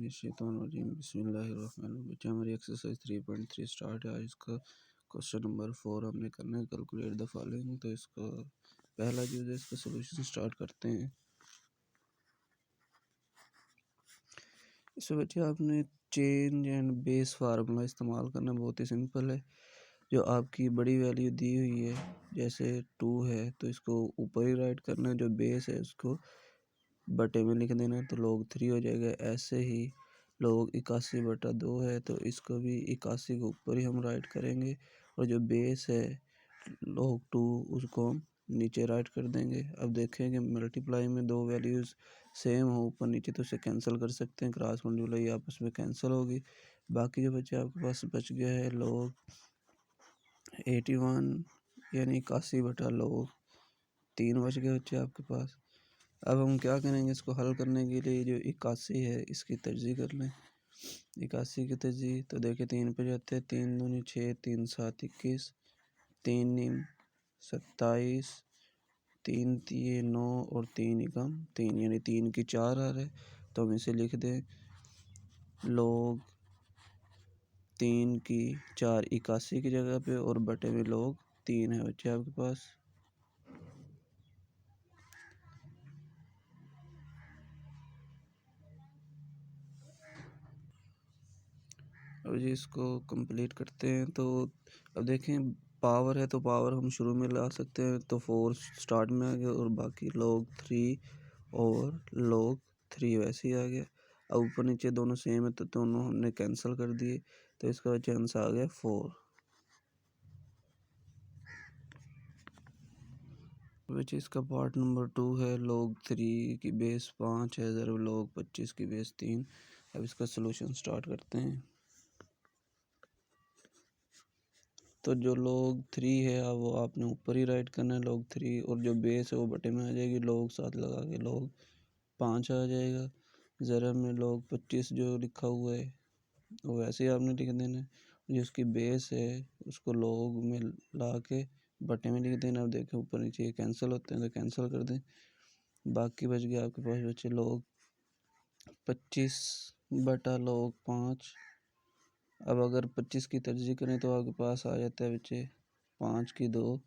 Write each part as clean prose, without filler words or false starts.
बिस्मिल्लाहिर्रहमानिर्रहीम। बच्चे हमारी एक्सरसाइज 3.3 स्टार्ट है। आज इसका क्वेश्चन नंबर 4 हमने करना है, कैलकुलेट द फॉलोइंग। तो इसका पहला जो है इसका सोल्यूशन स्टार्ट करते हैं। इसमें बच्चे आपने चेंज एंड बेस फार्मूला इस्तेमाल करना, बहुत ही सिंपल है। जो आपकी बड़ी वैल्यू दी हुई है, जैसे 2 है तो इसको ऊपर ही राइट करना है, जो बेस है उसको बटे में लिख देना है तो log 3 हो जाएगा। ऐसे ही log 81/2 है तो इसको भी 81 के ऊपर ही हम राइट करेंगे, और जो बेस है log 2 उसको हम नीचे राइट कर देंगे। अब देखें कि मल्टीप्लाई में दो वैल्यूज़ सेम हो ऊपर नीचे तो उसे कैंसिल कर सकते हैं, क्रॉस मल्टीप्लाई आपस में कैंसिल होगी। बाकी जो बच्चे आपके पास बच गया है log 81 यानी 81/log 3 बच गए बच्चे आपके पास। अब हम क्या करेंगे, इसको हल करने के लिए जो 81 है इसकी तरजीह कर लें। 81 की तरजीह तो देखिए 3 पे जाते हैं, 3 दूनी 6, 3 7 21, 3 नीम 27, 3 तिये 9 और 3 एकम 3 यानी 3 की 4 आ रहा है। तो हम इसे लिख दें log 3 की 4 81 की जगह पे और बटे में log 3 है बच्चे आपके पास। अब जी इसको कंप्लीट करते हैं। तो अब देखें पावर है तो पावर हम शुरू में ला सकते हैं, तो 4 स्टार्ट में आ गया और बाकी log 3 और log 3 वैसे ही आ गया। अब ऊपर नीचे दोनों सेम है तो दोनों हमने कैंसिल कर दिए, तो इसका चांस आ गया 4। विच इसका पार्ट नंबर 2 है, log 3 की बेस 5 है ज़रूर log 25 की बेस 3। अब इसका सलूशन स्टार्ट करते हैं। तो जो log 3 है अब वो आपने ऊपर ही राइट करना है log 3, और जो बेस है वो बटे में आ जाएगी, log 7 लगा के log 5 आ जाएगा। ज़रा में log 25 जो लिखा हुआ है वो वैसे ही आपने लिख देना है, जो उसकी बेस है उसको log में ला के बटे में लिख देना। अब देखें ऊपर नीचे कैंसिल होते हैं तो कैंसिल कर दें। बाकी बच गया आपके पास बच्चे log 25/log 5। अब अगर 25 की तरजीह करें तो आपके पास आ जाता है बच्चे 5 की 2,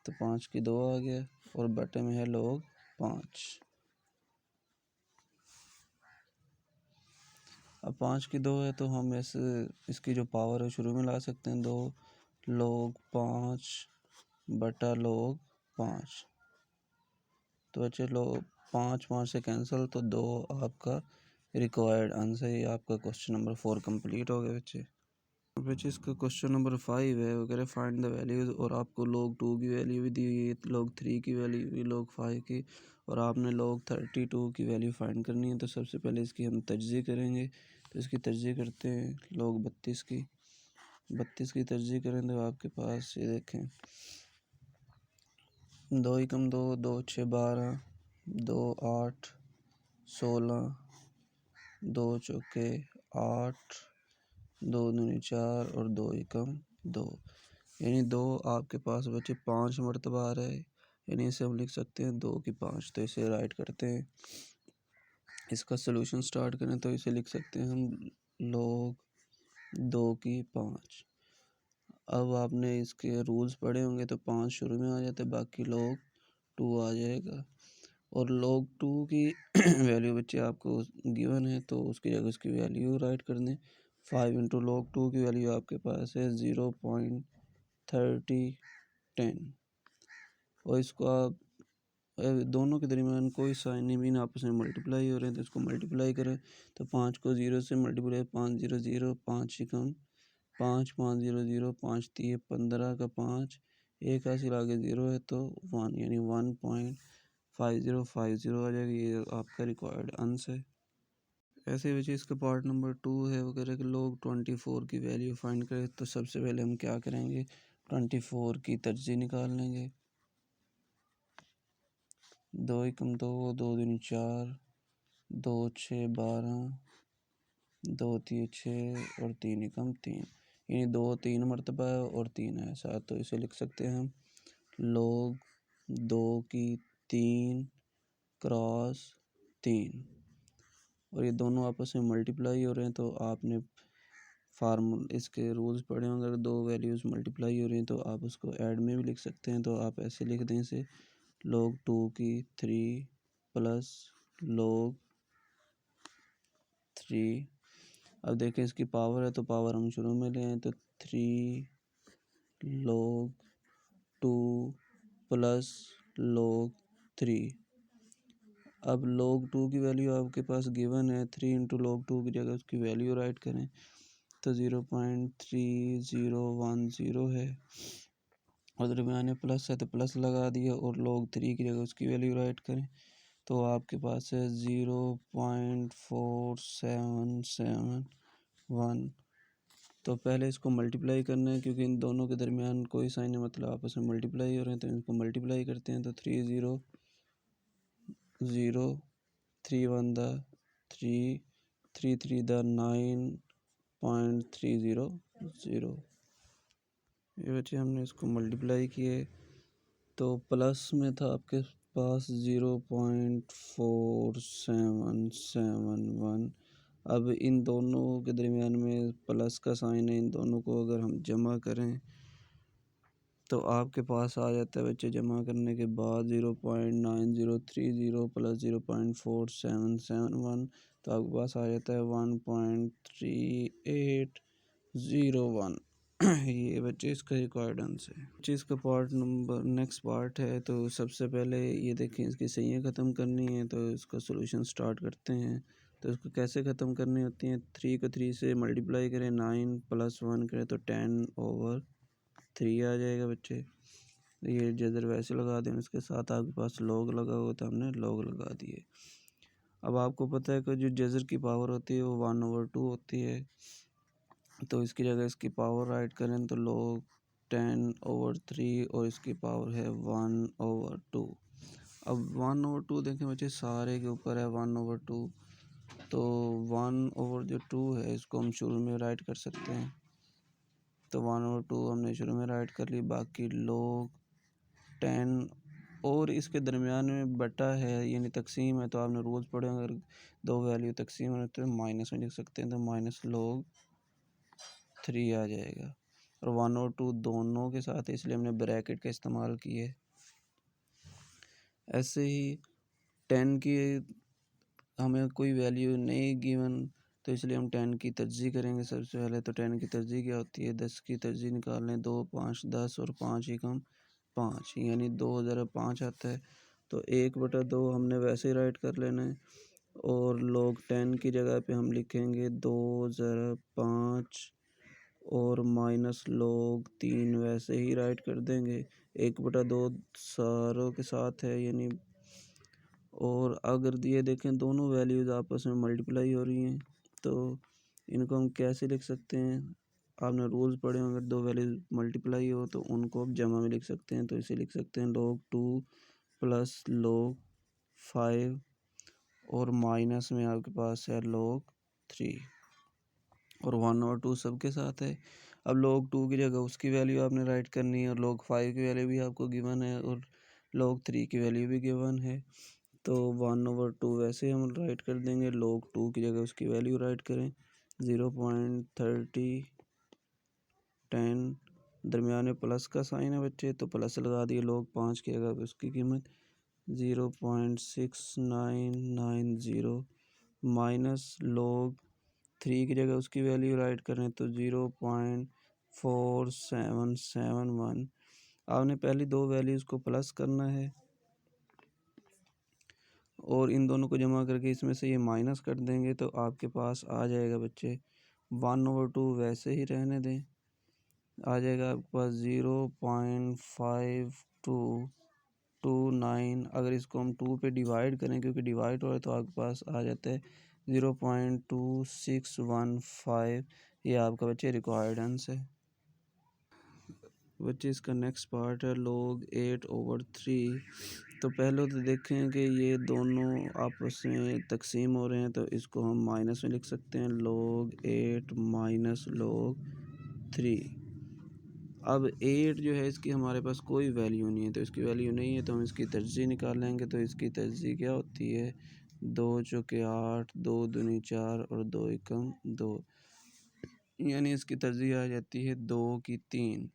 तो 5 की 2 आ गया और बटे में है log 5। अब 5 की 2 है तो हम ऐसे इसकी जो पावर है शुरू में ला सकते हैं, 2 log 5/log 5। तो बच्चे log 5 से कैंसिल तो 2 आपका रिक्वायर्ड आंसर ही आपका क्वेश्चन नंबर 4 कंप्लीट हो गया बच्चे। बच्चे इसका क्वेश्चन नंबर 5 है वगैरह फाइंड द वैल्यूज़, और आपको log 2 की वैल्यू भी दी हुई है, log 3 की वैल्यू भी, log 5 की, और आपने log 32 की वैल्यू फाइंड करनी है। तो सबसे पहले इसकी हम तजज़ीह करेंगे, तो इसकी तजज़ीह करते हैं log 32 की। 32 की तजज़ीह करें तो आपके पास ये देखें 2 एकम 2, 2 6 12, 2 8 16, 2 चौके 8, 2 दूनी 4 और 2 एकम 2, यानी 2 आपके पास बचे 5 मरतबा आ रहा है, यानी इसे हम लिख सकते हैं 2 की 5। तो इसे राइट करते हैं। इसका सलूशन स्टार्ट करें तो इसे लिख सकते हैं हम log 2 की 5। अब आपने इसके रूल्स पढ़े होंगे तो 5 शुरू में आ जाते, बाकी log 2 आ जाएगा। और log 2 की वैल्यू बच्चे आपको गिवन है तो उसकी जगह उसकी वैल्यू राइट कर दें। 5 इंटू log 2 की वैल्यू आपके पास है 0.3010, और इसको आप दोनों के दरमियान कोई साइन नहीं, मीन आपस में मल्टीप्लाई हो रहे हैं तो इसको मल्टीप्लाई करें। तो 5 को 0 से मल्टीप्लाई 5 0 0, 5 एकम 5, 5 0 0, 5 3 15 का 5, एक हासिल आगे 0 है तो 1 यानी 1.5050 आ जाएगी। ये आपका रिक्वायर्ड आंसर है। ऐसे ही वजह इसका पार्ट नंबर 2 है वगैरह के log 24 की वैल्यू फाइंड करें। तो सबसे पहले हम क्या करेंगे, 24 की तरजीह निकाल लेंगे। 2 एकम 2, 2 दूनी 4, 2 6 12, 2 तिये 6 और 3 एकम 3, यानी 2 3 मरतबा है और 3 है साथ। तो इसे लिख सकते हैं हम log 2 की 3 क्रॉस 3, और ये दोनों आपस में मल्टीप्लाई हो रहे हैं, तो आपने इसके रूल्स पढ़े होंगे। अगर दो वैल्यूज़ मल्टीप्लाई हो रही हैं तो आप उसको ऐड में भी लिख सकते हैं। तो आप ऐसे लिख दें इसे log 2 की 3 प्लस log 3। अब देखें इसकी पावर है तो पावर हम शुरू में ले आए, तो 3 log 2 प्लस log 3। अब log 2 की वैल्यू आपके पास गिवन है, 3 इंटू log 2 की जगह उसकी वैल्यू राइट करें तो 0.3010 है, और दरमियान में प्लस है तो प्लस लगा दिया, और log 3 की जगह उसकी वैल्यू राइट करें तो आपके पास है 0.4771। तो पहले इसको मल्टीप्लाई करना है, क्योंकि इन दोनों के दरमियान कोई साइन है, मतलब आपस में मल्टीप्लाई हो रहे हैं, तो इनको मल्टीप्लाई करते हैं। तो 30 0 3 1 द 3 3 3 द 9.300। ये बच्चे हमने इसको मल्टीप्लाई किए तो प्लस में था आपके पास 0.4771। अब इन दोनों के दरमियान में प्लस का साइन है, इन दोनों को अगर हम जमा करें तो आपके पास आ जाता है बच्चे, जमा करने के बाद 0.9030 प्लस 0.4771, तो आपके पास आ जाता है 1.3801। ये बच्चे इसका रिक्वायर्ड आंसर है। बच्चे इसका पार्ट नंबर नेक्स्ट पार्ट है। तो सबसे पहले ये देखें, इसकी सही ख़त्म करनी है, तो इसका सॉल्यूशन स्टार्ट करते हैं। तो इसको कैसे ख़त्म करनी होती है, 3 को 3 से मल्टीप्लाई करें, 9 प्लस 1 करें तो 10/3 आ जाएगा बच्चे। ये जज़र वैसे लगा दें, उसके साथ आपके पास लॉग लगा हुआ तो हमने लॉग लगा दिए। अब आपको पता है कि जो जज़र की पावर होती है वो 1/2 होती है, तो इसकी जगह इसकी पावर राइट करें तो log 10/3 और इसकी पावर है 1/2। अब 1/2 देखें बच्चे, सारे के ऊपर है 1/2, तो 1/2 है, इसको हम शुरू में राइट कर सकते हैं। तो 1/2 हमने शुरू में राइट कर ली, बाकी log 10 और इसके दरमियान में बटा है यानी तकसीम है, तो आपने रूल्स पढ़े, अगर दो वैल्यू तकसीम है तो माइनस में लिख सकते हैं, तो -log 3 आ जाएगा। और 1/2 दोनों के साथ है, इसलिए हमने ब्रैकेट का इस्तेमाल किए। ऐसे ही 10 की हमें कोई वैल्यू नहीं गिवन, तो इसलिए हम 10 की तर्जीह करेंगे। सबसे पहले तो 10 की तर्जीह क्या होती है, 10 की तर्जीह निकालने 2 5 10 और 5 एकम 5 यानी 2005 आता है। तो 1/2 हमने वैसे ही राइट कर लेना है, और log 10 की जगह पे हम लिखेंगे 2005 और -log 3 वैसे ही राइट कर देंगे। 1/2 सारों के साथ है यानी, और अगर ये देखें दोनों वैल्यूज़ आपस में मल्टीप्लाई हो रही हैं तो इनको हम कैसे लिख सकते हैं, आपने रूल्स पढ़े हों, अगर दो वैल्यूज़ मल्टीप्लाई हो तो उनको आप जमा में लिख सकते हैं। तो इसे लिख सकते हैं log 2 प्लस log 5 और माइनस में आपके पास है log 3, और 1/2 सबके साथ है। अब log 2 की जगह उसकी वैल्यू आपने राइट करनी है, और log 5 की वैल्यू भी आपको गिवन है, और log 3 की वैल्यू भी गिवन है। तो 1/2 वैसे हम राइट कर देंगे, log 2 की जगह उसकी वैल्यू राइट करें 0.30 10, दरमियान में प्लस का साइन है बच्चे, तो प्लस लगा दिए। log 5 की जगह उसकी कीमत 0.6990 माइनस log 3 की जगह उसकी वैल्यू राइट करें तो 0.4771। आपने पहली दो वैल्यूज़ को प्लस करना है और इन दोनों को जमा करके इसमें से ये माइनस कर देंगे, तो आपके पास आ जाएगा बच्चे 1/2 वैसे ही रहने दें, आ जाएगा आपके पास 0.5229। अगर इसको हम 2 पे डिवाइड करें, क्योंकि डिवाइड हो रहा है, तो आपके पास आ जाता है 0.2615। ये आपका बच्चे रिक्वायर्ड आंसर है। बच्चे इसका नेक्स्ट पार्ट है log 8/3। तो पहले तो देखें कि ये दोनों आपस में तकसीम हो रहे हैं, तो इसको हम माइनस में लिख सकते हैं, log 8 माइनस log 3। अब 8 जो है इसकी हमारे पास कोई वैल्यू नहीं है, तो इसकी वैल्यू नहीं है तो हम इसकी तरजीह निकालेंगे। तो इसकी तरजीह क्या होती है, दो चौके 8, दो दूनी 4 और दो एकम 2, यानी इसकी तरजीह आ जाती है 2 की 3।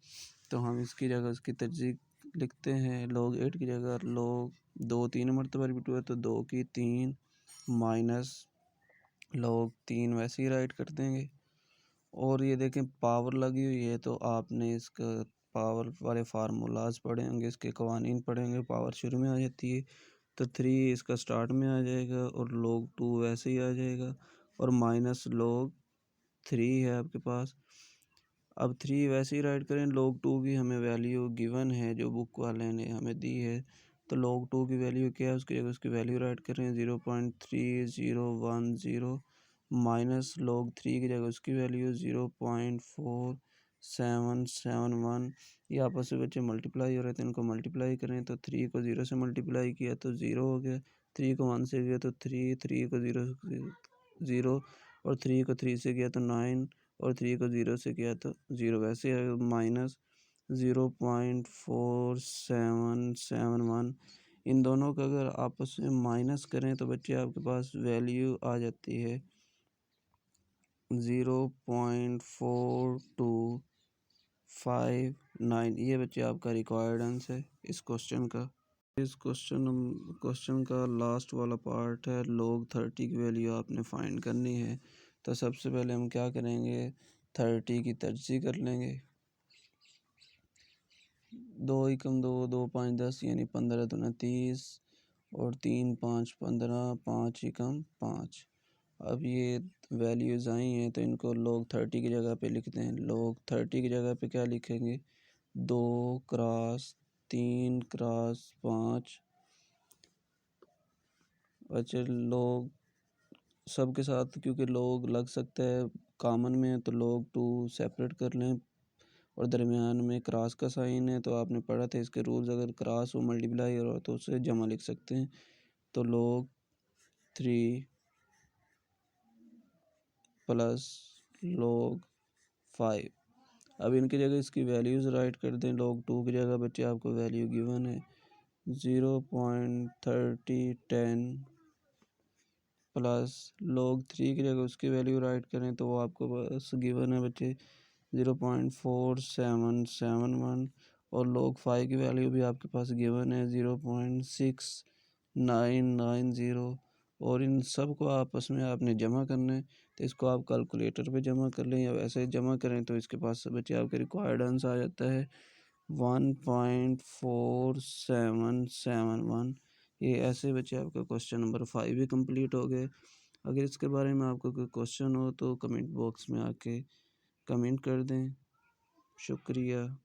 तो हम इसकी जगह उसकी तरजीह लिखते हैं log 8 की जगह log 2 3 मरतबा रिपीट हुआ तो 2 की 3 माइनस log 3 वैसे ही राइट कर देंगे। और ये देखें पावर लगी हुई है तो आपने इसका पावर वाले फार्मूलाज पढ़े होंगे, इसके कवानीन पढ़े होंगे, पावर शुरू में आ जाती है तो 3 इसका स्टार्ट में आ जाएगा और log 2 वैसे ही आ जाएगा और माइनस log 3 है आपके पास। अब 3 वैसे ही राइट करें, log 2 की हमें वैल्यू गिवन है जो बुक वाले ने हमें दी है, तो log 2 की वैल्यू क्या है उसकी जगह उसकी वैल्यू राइट करें 0.3010 माइनस log 3 की जगह उसकी वैल्यू 0.4771। ये आपस में बच्चे मल्टीप्लाई हो रहे थे, इनको मल्टीप्लाई करें तो 3 को 0 से मल्टीप्लाई किया तो 0 हो गया, 3 को 1 से किया तो 3, 3 को 0 और 3 को 3 से किया तो 9 और 3 को 0 से किया तो 0 वैसे है माइनस 0.4771। इन दोनों का अगर आपस में माइनस करें तो बच्चे आपके पास वैल्यू आ जाती है 0.4259। ये बच्चे आपका रिक्वायर्ड आंसर है इस क्वेश्चन का। इस क्वेश्चन का लास्ट वाला पार्ट है log 30 की वैल्यू आपने फाइंड करनी है। तो सबसे पहले हम क्या करेंगे 30 की तरजीह कर लेंगे, 2 एकम 2, 2 5 10 यानी 15 दूना 30 और 3 5 15, 5 एकम 5। अब ये वैल्यूज़ आई हैं तो इनको log 30 की जगह पे लिखते हैं। log 30 की जगह पे क्या लिखेंगे 2 क्रॉस 3 क्रॉस 5। अच्छा log सब के साथ क्योंकि log लग सकता है कॉमन में तो log 2 सेपरेट कर लें और दरमियान में क्रॉस का साइन है तो आपने पढ़ा था इसके रूल्स, अगर क्रॉस हो मल्टीप्लाई हो तो उसे जमा लिख सकते हैं। तो log 3 प्लस log 5। अब इनकी जगह इसकी वैल्यूज़ राइट कर दें। log 2 की जगह बच्चे आपको वैल्यू गिवन है 0.3010 प्लस log 3 की जगह उसकी वैल्यू राइट करें तो वो आपको बस गिवन है बच्चे 0.4771 और log 5 की वैल्यू भी आपके पास गिवन है 0.6990। और इन सब को आपस में आपने जमा करना है तो इसको आप कैलकुलेटर पे जमा कर लें या वैसे जमा करें तो इसके पास बच्चे आपके रिक्वायर्ड आंसर आ जाता है 1.4771। ये ऐसे बच्चे आपका क्वेश्चन नंबर 5 भी कंप्लीट हो गए। अगर इसके बारे में आपको कोई क्वेश्चन हो तो कमेंट बॉक्स में आके कमेंट कर दें। शुक्रिया।